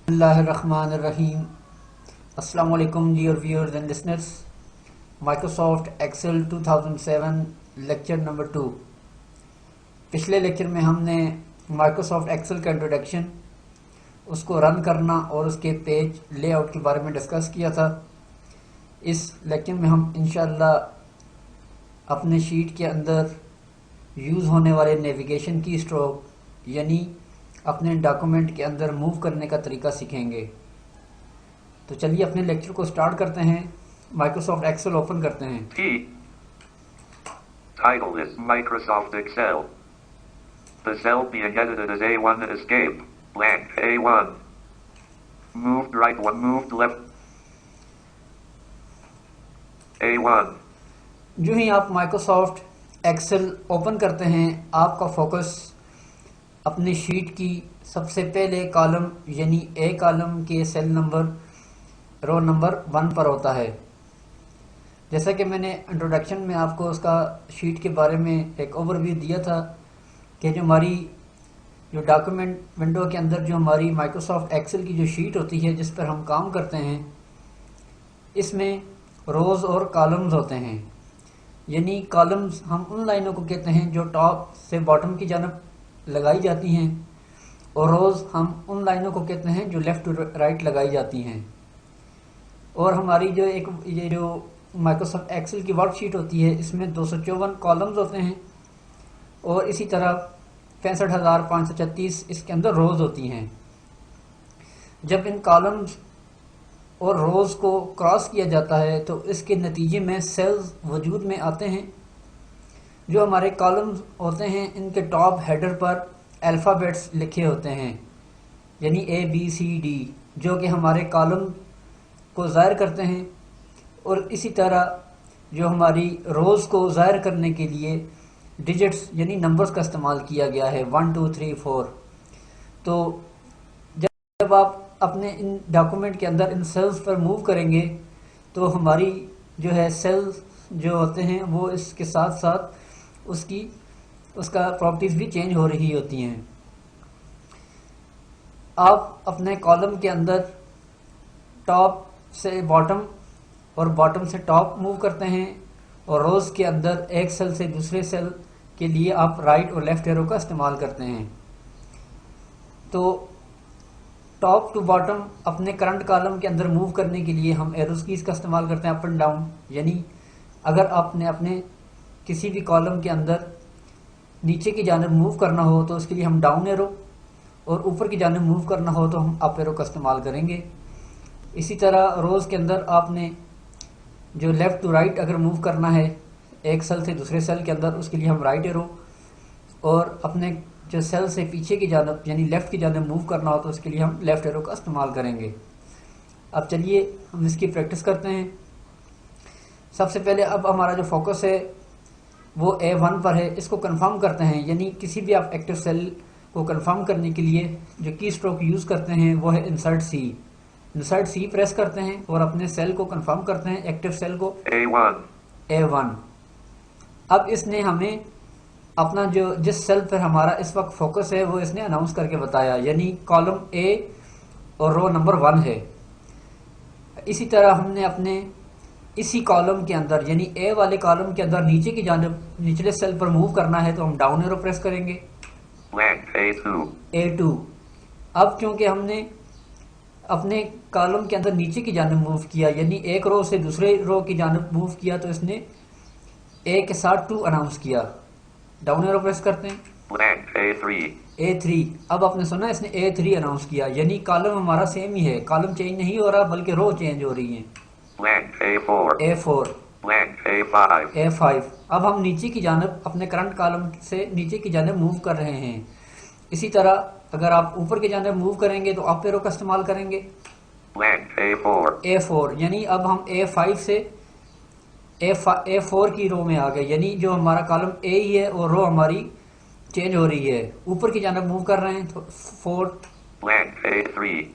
बिस्मिल्लाहिर्रहमानिर्रहीम। अस्सलाम वालेकुम dear viewers and listeners. Microsoft Excel 2007 lecture number 2। पिछले लेक्चर में हमने माइक्रोसॉफ्ट एक्सेल का इंट्रोडक्शन, उसको रन करना और उसके पेज लेआउट के बारे में डिस्कस किया था। इस लेक्चर में हम इंशाअल्लाह अपने शीट के अंदर यूज़ होने वाले नेविगेशन की स्ट्रोक यानी अपने डॉक्यूमेंट के अंदर मूव करने का तरीका सीखेंगे। तो चलिए अपने लेक्चर को स्टार्ट करते हैं। माइक्रोसॉफ्ट एक्सेल ओपन करते हैं। T. Title is Microsoft Excel. The cell being edited is A1 escape. Blank A1. Moved right 1, moved left. A1. जो ही आप माइक्रोसॉफ्ट एक्सेल ओपन करते हैं, आपका फोकस अपनी शीट की सबसे पहले कॉलम यानी ए कॉलम के सेल नंबर रो नंबर 1 पर होता है। जैसा कि मैंने इंट्रोडक्शन में आपको उसका शीट के बारे में एक ओवरव्यू दिया था कि जो डॉक्यूमेंट विंडो के अंदर जो हमारी माइक्रोसॉफ्ट एक्सेल की जो शीट होती है जिस पर हम काम करते हैं, इसमें रोज़ और कॉलम्स होते हैं। यानी कॉलम्स हम उन लाइनों को कहते हैं जो टॉप से बॉटम की जानब लगाई जाती हैं, और रोज़ हम उन लाइनों को कहते हैं जो लेफ़्ट टू राइट लगाई जाती हैं। और हमारी ये जो माइक्रोसॉफ्ट एक्सेल की वर्कशीट होती है, इसमें 254 कॉलम्स होते हैं और इसी तरह 65,536 इसके अंदर रोज़ होती हैं। जब इन कॉलम्स और रोज़ को क्रॉस किया जाता है तो इसके नतीजे में सेल्स वजूद में आते हैं। जो हमारे कॉलम्स होते हैं, इनके टॉप हेडर पर अल्फ़ाबेट्स लिखे होते हैं, यानी ABCD, जो कि हमारे कॉलम को ज़ाहिर करते हैं। और इसी तरह जो हमारी रोज़ को ज़ाहिर करने के लिए डिजिट्स यानी नंबर्स का इस्तेमाल किया गया है, 1 2 3 4। तो जब आप अपने इन डॉक्यूमेंट के अंदर इन सेल्स पर मूव करेंगे तो हमारी जो है सेल्स जो होते हैं वो इसके साथ साथ उसका प्रॉपर्टीज़ भी चेंज हो रही होती हैं। आप अपने कॉलम के अंदर टॉप से बॉटम और बॉटम से टॉप मूव करते हैं, और रोज़ के अंदर एक सेल से दूसरे सेल के लिए आप राइट और लेफ़्ट एरो का इस्तेमाल करते हैं। तो टॉप टू बॉटम अपने करंट कॉलम के अंदर मूव करने के लिए हम एरोज कीज़ का इस्तेमाल करते हैं, अप एंड डाउन। यानी अगर आपने अपने किसी भी कॉलम के अंदर नीचे की जानब मूव करना हो तो उसके लिए हम डाउन एरो, और ऊपर की जानब मूव करना हो तो हम अप एरो का इस्तेमाल करेंगे। इसी तरह रोज़ के अंदर आपने जो लेफ़्ट टू राइट अगर मूव करना है एक सेल से दूसरे सेल के अंदर, उसके लिए हम राइट एरो, और अपने जो सेल से पीछे की जानब यानी लेफ़्ट की जानब मूव करना हो तो उसके लिए हम लेफ़्ट एरो का इस्तेमाल करेंगे। अब चलिए हम इसकी प्रैक्टिस करते हैं। सबसे पहले अब हमारा जो फोकस है वो A1 पर है, इसको कंफर्म करते हैं। यानी किसी भी आप एक्टिव सेल को कंफर्म करने के लिए जो की स्ट्रोक यूज़ करते हैं वो है insert C। Insert C press करते हैं और अपने सेल को कंफर्म करते हैं, एक्टिव सेल को A1। अब इसने हमें अपना जो जिस सेल पर हमारा इस वक्त फोकस है वो इसने अनाउंस करके बताया, यानी कॉलम A और रो नंबर 1 है। इसी तरह हमने अपने इसी कॉलम के अंदर यानी ए वाले कॉलम के अंदर नीचे की जानब निचले सेल पर मूव करना है तो हम डाउन एरो प्रेस करेंगे, A2। अब क्योंकि हमने अपने कॉलम के अंदर नीचे की जानब मूव किया यानी एक रो से दूसरे रो की जानब मूव किया तो इसने ए के साथ 2 अनाउंस किया, डाउन एरो प्रेस करते हैं, A3। अब आपने सुना इसने A3 अनाउंस किया, यानी कॉलम हमारा सेम ही है, कॉलम चेंज नहीं हो रहा बल्कि रो चेंज हो रही है, A4। A5। अब हम नीचे की जानब अपने करंट कॉलम से नीचे की जानब मूव कर रहे हैं। इसी तरह अगर आप ऊपर की जानब मूव करेंगे तो अप एरो का इस्तेमाल करेंगे, A4। यानी अब हम A5 से A4 की रो में आ गए, यानी जो हमारा कॉलम A ही है और रो हमारी चेंज हो रही है, ऊपर की जानब मूव कर रहे हैं तो 4।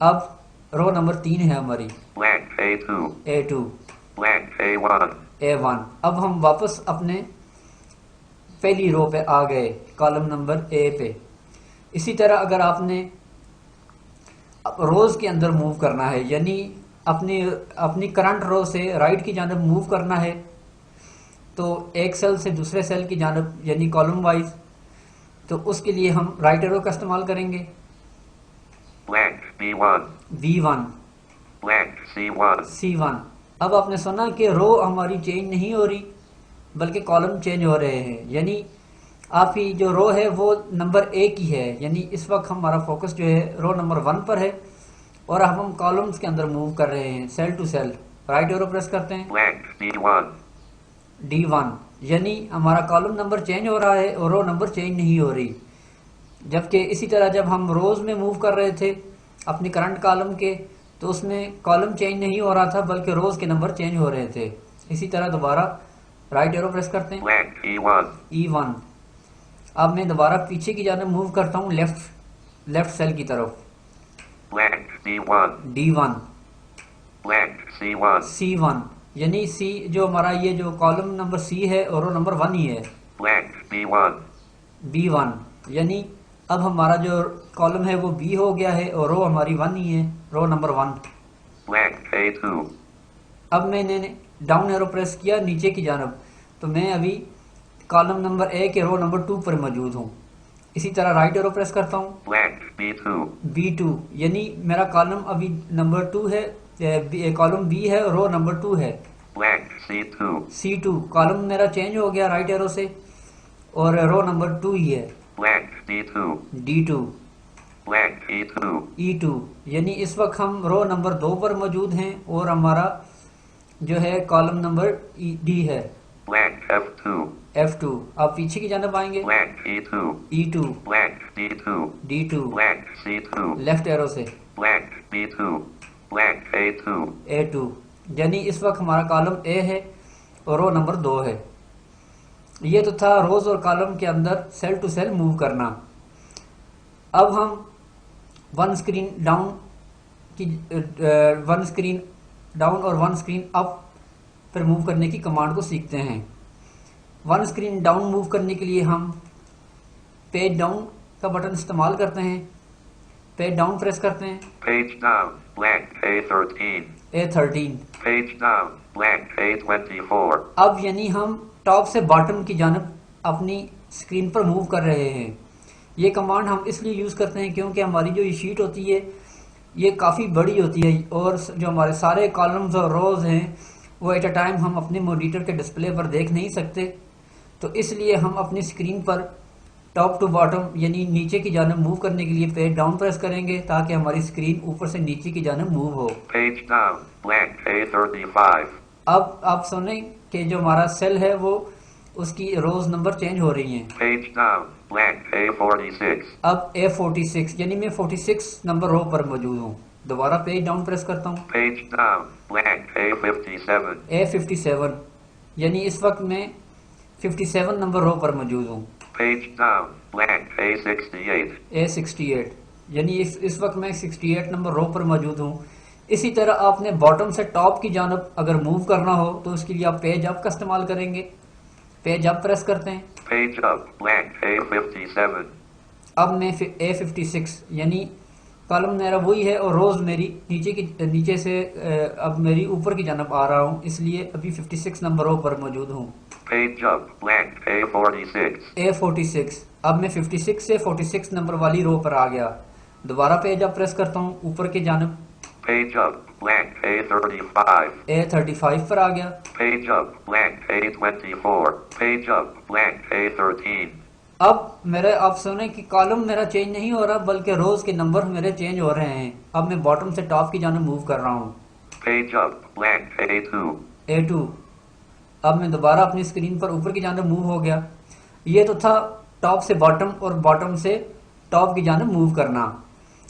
अब रो नंबर 3 है हमारी, A2। A1। अब हम वापस अपने पहली रो पे आ गए, कॉलम नंबर A पे। इसी तरह अगर आपने रोज के अंदर मूव करना है, यानी अपनी अपनी करंट रो से राइट की जानब मूव करना है, तो एक सेल से दूसरे सेल की जानब यानी कॉलम वाइज, तो उसके लिए हम राइट एरो का इस्तेमाल करेंगे। Blank B1. V1 Blank C1. C1। अब आपने सुना कि रो हमारी चेंज नहीं हो रही बल्कि कॉलम चेंज हो रहे हैं, यानी आपकी जो रो है वो नंबर ए की है, यानी इस वक्त हमारा फोकस जो है रो नंबर 1 पर है और अब हम कॉलम्स के अंदर मूव कर रहे हैं cell to cell. Right arrow press करते हैं। Blank D1. D1 यानी हमारा कॉलम नंबर चेंज हो रहा है और रो नंबर चेंज नहीं हो रही, जबकि इसी तरह जब हम रोज में मूव कर रहे थे अपनी करंट कॉलम के, तो उसमें कॉलम चेंज नहीं हो रहा था बल्कि रोज के नंबर चेंज हो रहे थे। इसी तरह दोबारा राइट एरो प्रेस करते हैं। Blank E1. E1। अब मैं दोबारा पीछे की जानब मूव करता हूँ लेफ्ट सेल की तरफ। Blank D1. D1 Blank C1. C1 यानी C जो हमारा ये जो कॉलम नंबर C है और रो नंबर 1 ही है। Blank B1. B1 यानी अब हमारा जो कॉलम है वो B हो गया है और रो हमारी 1 ही है, रो नंबर 1। Blank A2. अब मैंने डाउन एरो प्रेस किया नीचे की जानब, तो मैं अभी कॉलम नंबर ए के रो नंबर 2 पर मौजूद हूँ। इसी तरह राइट एरो प्रेस करता हूँ। Blank B2. B2 यानी मेरा कॉलम अभी नंबर 2 है, कॉलम B है और रो नंबर 2 है। Blank C2. C2 कॉलम मेरा चेंज हो गया राइट एरो से और रो नंबर 2 ही है। Blank D2. D2 Blank E2. E2 यानी इस वक्त हम रो नंबर 2 पर मौजूद हैं और हमारा जो है कॉलम नंबर D है। Blank F2. F2 अब पीछे की जानब आएंगे। Blank E2. E2 Blank D2. D2 Blank C2. Left arrow से Blank B2. Blank A2. A2 यानी इस वक्त हमारा कॉलम A है और रो नंबर 2 है। ये तो था रोज और कॉलम के अंदर सेल टू सेल मूव करना। अब हम वन स्क्रीन डाउन और वन स्क्रीन अप पर मूव करने की कमांड को सीखते हैं। वन स्क्रीन डाउन मूव करने के लिए हम पेज डाउन का बटन इस्तेमाल करते हैं। पेज डाउन प्रेस करते हैं। Page down. Blank A13. A13 Page down. Blank A24. अब यानी हम टॉप से बॉटम की जानब अपनी स्क्रीन पर मूव कर रहे हैं। ये कमांड हम इसलिए यूज़ करते हैं क्योंकि हमारी जो ये शीट होती है ये काफ़ी बड़ी होती है और जो हमारे सारे कॉलम्स और रोज हैं वो एट अ टाइम हम अपने मॉनिटर के डिस्प्ले पर देख नहीं सकते, तो इसलिए हम अपनी स्क्रीन पर टॉप टू बॉटम यानी नीचे की जानब मूव करने के लिए पेज डाउन प्रेस करेंगे ताकि हमारी स्क्रीन ऊपर से नीचे की जानब मूव हो। Page down. Blank A35. अब आप सुने कि जो हमारा सेल है वो उसकी रोज नंबर चेंज हो रही हैं। Page down. Blank A46. अब A46 यानी मैं 46 नंबर रो पर मौजूद हूँ। दोबारा पेज डाउन प्रेस करता हूँ। Page down. Blank A57. A57 यानी इस वक्त मैं 57 नंबर रो पर मौजूद हूँ। Page down. Blank A68. A68 यानी इस वक्त मैं 68 नंबर रो पर मौजूद हूँ। इसी तरह आपने बॉटम से टॉप की जानब अगर मूव करना हो तो उसके लिए आप पेज अप का इस्तेमाल करेंगे। पेज अप प्रेस करते हैं। Page up. Blank A57. अब मैं A56 यानी कॉलम मेरा वही है और रोज मेरी नीचे से अब मेरी ऊपर की जानब आ रहा हूँ, इसलिए अभी 56 नंबर रो पर मौजूद हूँ। Page up. Blank A46. A46 अब मैं 56 से 46 नंबर वाली रो पर आ गया। दोबारा पेज अप प्रेस करता हूँ ऊपर की जानब। Page up. Blank A35. A35 पर आ गया। Page up. Blank A24. Page up. Blank A13. अब मेरे आप सुने कि कॉलम मेरा चेंज नहीं हो रहा बल्कि रोज के नंबर मेरे चेंज हो रहे हैं। अब मैं बॉटम से टॉप की जानब मूव कर रहा हूँ। Page up. Blank A2. A2 अब मैं दोबारा अपनी स्क्रीन पर ऊपर की जानब मूव हो गया। ये तो था टॉप से बॉटम और बॉटम से टॉप की जानब मूव करना।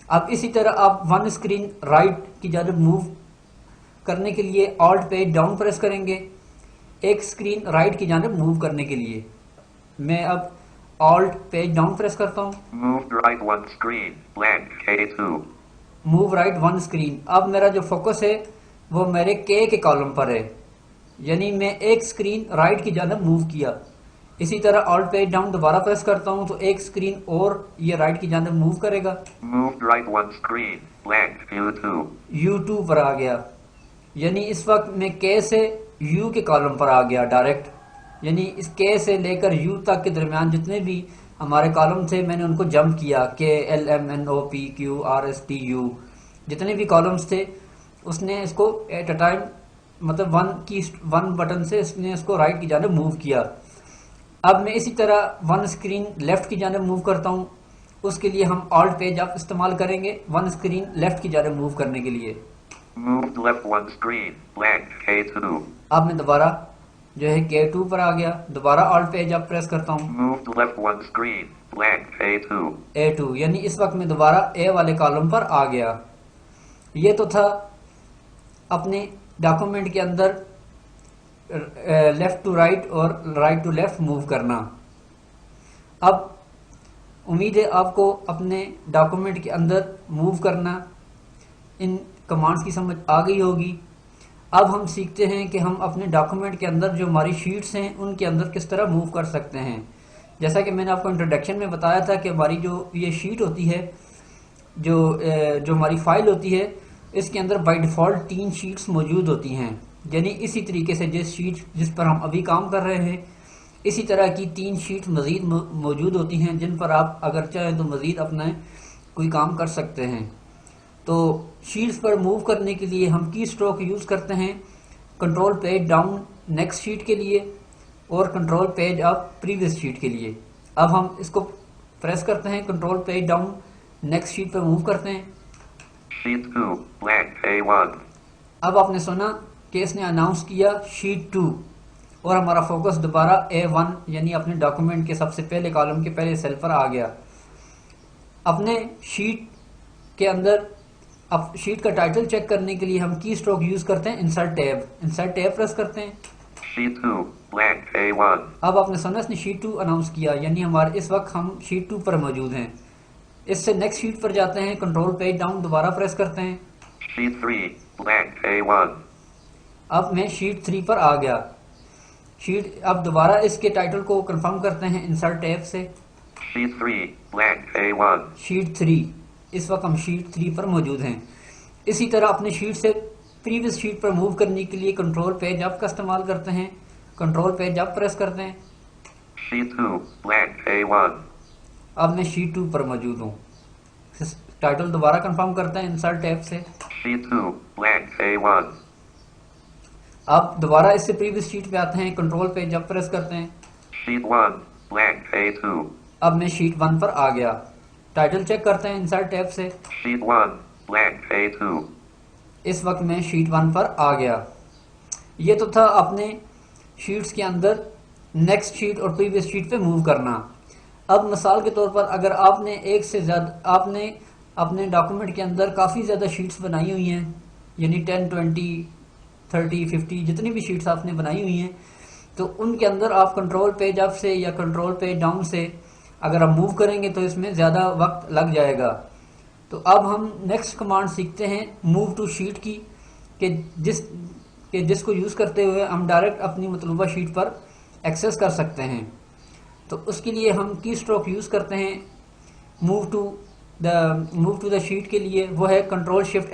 अब इसी तरह आप वन स्क्रीन राइट की जानब मूव करने के लिए ऑल्ट पेज डाउन प्रेस करेंगे एक स्क्रीन राइट की जानब मूव करने के लिए। मैं अब ऑल्ट पेज डाउन प्रेस करता हूँ। Move right one screen. Blank K2. Move right one screen अब मेरा जो फोकस है वो मेरे के कॉलम पर है, यानी मैं एक स्क्रीन राइट की जानब मूव किया। इसी तरह ऑल्ट पेज डाउन दोबारा प्रेस करता हूँ तो एक स्क्रीन और ये राइट की जानब मूव करेगा। Moved right one screen. Blank. U2. U2 पर आ गया, यानी इस वक्त मैं K से U के कॉलम पर आ गया डायरेक्ट, यानी इस K से लेकर U तक के दरमियान जितने भी हमारे कॉलम थे मैंने उनको जंप किया, K L M N O P Q R S T U, जितने भी कॉलम्स थे उसने इसको एट अ टाइम मतलब वन बटन से इसने इसको राइट की जानिब मूव किया। अब मैं इसी तरह वन स्क्रीन लेफ्ट की जानिब मूव करता हूँ, उसके लिए हम ऑल्ट पेज अप इस्तेमाल करेंगे वन स्क्रीन लेफ्ट की जानिब मूव करने के लिए। Moved left 1 screen. Blank. K2. अब मैं दोबारा जो है K2 पर आ गया, दोबारा ऑल्ट पेज अप प्रेस करता हूँ, Moved left 1 screen. Blank. A2. A2, यानी इस वक्त मैं दोबारा A वाले कॉलम पर आ गया। ये तो था अपने डॉक्यूमेंट के अंदर लेफ्ट टू राइट और राइट टू लेफ्ट मूव करना। अब उम्मीद है आपको अपने डॉक्यूमेंट के अंदर मूव करना इन कमांड्स की समझ आ गई होगी। अब हम सीखते हैं कि हम अपने डॉक्यूमेंट के अंदर जो हमारी शीट्स हैं उनके अंदर किस तरह मूव कर सकते हैं। जैसा कि मैंने आपको इंट्रोडक्शन में बताया था कि हमारी जो ये शीट होती है, जो हमारी फाइल होती है, इसके अंदर बाय डिफ़ॉल्ट 3 शीट्स मौजूद होती हैं, यानी इसी तरीके से जिस पर हम अभी काम कर रहे हैं इसी तरह की 3 शीट्स मज़ीद मौजूद होती हैं जिन पर आप अगर चाहें तो मज़ीद अपना कोई काम कर सकते हैं। तो शीट्स पर मूव करने के लिए हम की स्ट्रोक यूज़ करते हैं control page down next sheet के लिए और control page up previous sheet के लिए। अब हम इसको प्रेस करते हैं, control page down next sheet पर मूव करते हैं। Sheet 2. Blank. A1. अब आपने सुना कि इसने अनाउंस किया शीट 2 और हमारा फोकस दोबारा A1 यानी अपने डॉक्यूमेंट के सबसे पहले कॉलम के पहले सेल पर आ गया। अपने शीट के अंदर अब शीट का टाइटल चेक करने के लिए हम की स्ट्रोक यूज़ करते हैं इंसर्ट टैब प्रेस करते हैं। Sheet 2. Blank. A1. अब आपने सुना इसने शीट 2 अनाउंस किया, यानी हमारे इस वक्त हम शीट 2 पर मौजूद हैं। इससे नेक्स्ट शीट पर जाते हैं, कंट्रोल पेज डाउन दोबारा प्रेस करते हैं। Sheet 3. Blank. A1. अब मैं शीट 3 पर आ गया। अब दोबारा इसके टाइटल को कंफर्म करते हैं इंसर्ट टैब से। Sheet 3. Blank. A1. शीट 3, इस वक्त हम शीट 3 पर मौजूद हैं। इसी तरह अपने शीट से प्रीवियस शीट पर मूव करने के लिए कंट्रोल पेज अप का इस्तेमाल करते हैं, कंट्रोल पेज अप प्रेस करते हैं। Sheet 2. Blank. A1. अब मैं शीट 2 पर मौजूद हूँ। टाइटल दोबारा कंफर्म करते हैं इंसर्ट टैब से। Sheet 2. Blank. A1. अब दोबारा इससे प्रीवियस शीट पे आते हैं, कंट्रोल पेज अप प्रेस करते हैं। Sheet 1. Blank. A2. अब मैं शीट 1 पर आ गया। टाइटल चेक करते हैं इंसर्ट टैब से। Sheet 1. Blank. A2. इस वक्त मैं शीट 1 पर आ गया। ये तो था अपने शीट्स के अंदर नेक्स्ट शीट और प्रीवियस शीट पे मूव करना। अब मिसाल के तौर पर अगर आपने एक से ज़्यादा आपने अपने डॉक्यूमेंट के अंदर काफ़ी ज़्यादा शीट्स बनाई हुई हैं, यानी 10, 20, 30, 50 जितनी भी शीट्स आपने बनाई हुई हैं, तो उनके अंदर आप कंट्रोल पेज अप से या कंट्रोल पेज डाउन से अगर आप मूव करेंगे तो इसमें ज़्यादा वक्त लग जाएगा। तो अब हम नेक्स्ट कमांड सीखते हैं मूव टू शीट की, कि जिसको यूज़ करते हुए हम डायरेक्ट अपनी मतलूबा शीट पर एक्सेस कर सकते हैं। तो उसके लिए हम की स्ट्रोक यूज़ करते हैं मूव टू द शीट के लिए, वो है कंट्रोल शिफ्ट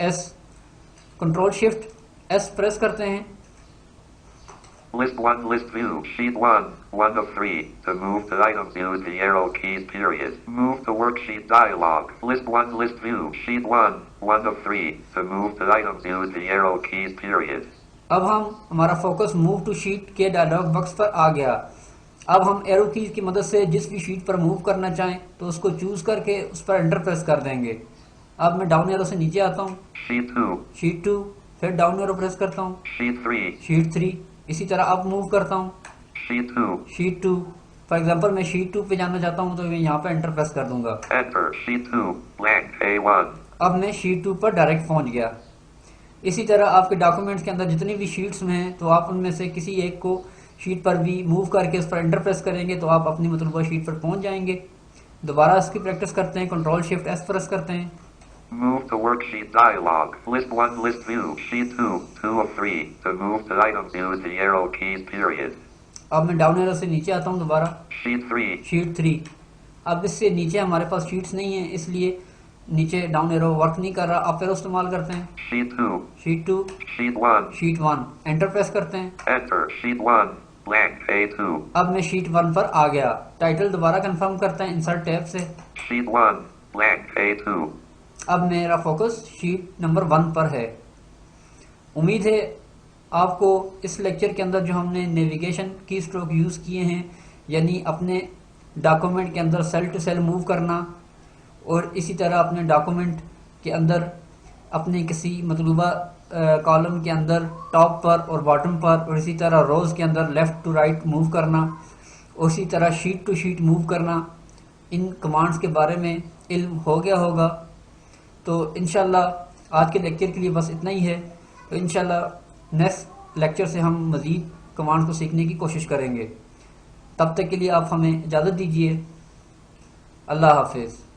एस प्रेस करते हैं। List 1. List view. Sheet 1. 1 of 3. To move to items, use the arrow keys. Period. Move to worksheet dialog. List 1. List view. Sheet 1. 1 of 3. To move to items, use the arrow keys. Period. अब हमारा focus move to sheet के dialogue box पर आ गया। अब हम arrow keys की मदद से जिस भी शीट पर मूव करना चाहें तो उसको चूज करके उस पर एंटर प्रेस कर देंगे। अब मैं डाउन एरो से नीचे आता हूँ, शीट 2, फिर डाउन एरो प्रेस करता हूँ, शीट 3, इसी तरह अब मूव करता हूँ, शीट 2। फॉर एग्जांपल मैं शीट 2 पे जाना चाहता हूँ तो मैं यहाँ पे एंटर प्रेस कर दूंगा। Sheet 2. Blank. A1. अब मैं शीट 2 पर डायरेक्ट पहुँच गया। इसी तरह आपके डॉक्यूमेंट्स के अंदर जितनी भी शीट्स में हैं तो आप उनमें से किसी एक को शीट पर भी मूव करके उस पर एंटर प्रेस करेंगे तो आप अपनी मतलूबा शीट पर पहुंच जाएंगे। दोबारा इसकी प्रैक्टिस करते हैं, कंट्रोल शिफ्ट एस प्रेस करते हैं। Move to worksheet dialog. List 1. List view. Sheet 2. 2 of 3. To move to items, use the arrow keys. Period. अब मैं डाउन एरो से नीचे आता हूँ दोबारा, Sheet 3. शीट 3। अब इससे नीचे हमारे पास शीट्स नहीं है, इसलिए नीचे डाउन एरो वर्क नहीं कर रहा, अप एरो इस्तेमाल करते हैं। Sheet 2. Sheet 2, Sheet 1. Sheet 1, enter press करते हैं। Enter. Sheet 1. Blank. A2. अब मैं शीट 1 पर आ गया। टाइटल दोबारा कंफर्म करते हैं इंसर्ट टैब से। Sheet 1. Blank. A2. अब मेरा फोकस शीट नंबर 1 पर है। उम्मीद है आपको इस लेक्चर के अंदर जो हमने नेविगेशन की स्ट्रोक यूज़ किए हैं, यानी अपने डॉक्यूमेंट के अंदर सेल टू सेल मूव करना और इसी तरह अपने डॉक्यूमेंट के अंदर अपने किसी मतलूबा कॉलम के अंदर टॉप पर और बॉटम पर और इसी तरह रोज़ के अंदर लेफ़्ट टू राइट मूव करना और इसी तरह शीट टू शीट मूव करना, इन कमांड्स के बारे में इल्म हो गया होगा। तो इंशाल्लाह आज के लेक्चर के लिए बस इतना ही है। तो इंशाल्लाह नेक्स्ट लेक्चर से हम मज़ीद कमांड्स को सीखने की कोशिश करेंगे। तब तक के लिए आप हमें इजाज़त दीजिए। अल्लाह हाफिज़।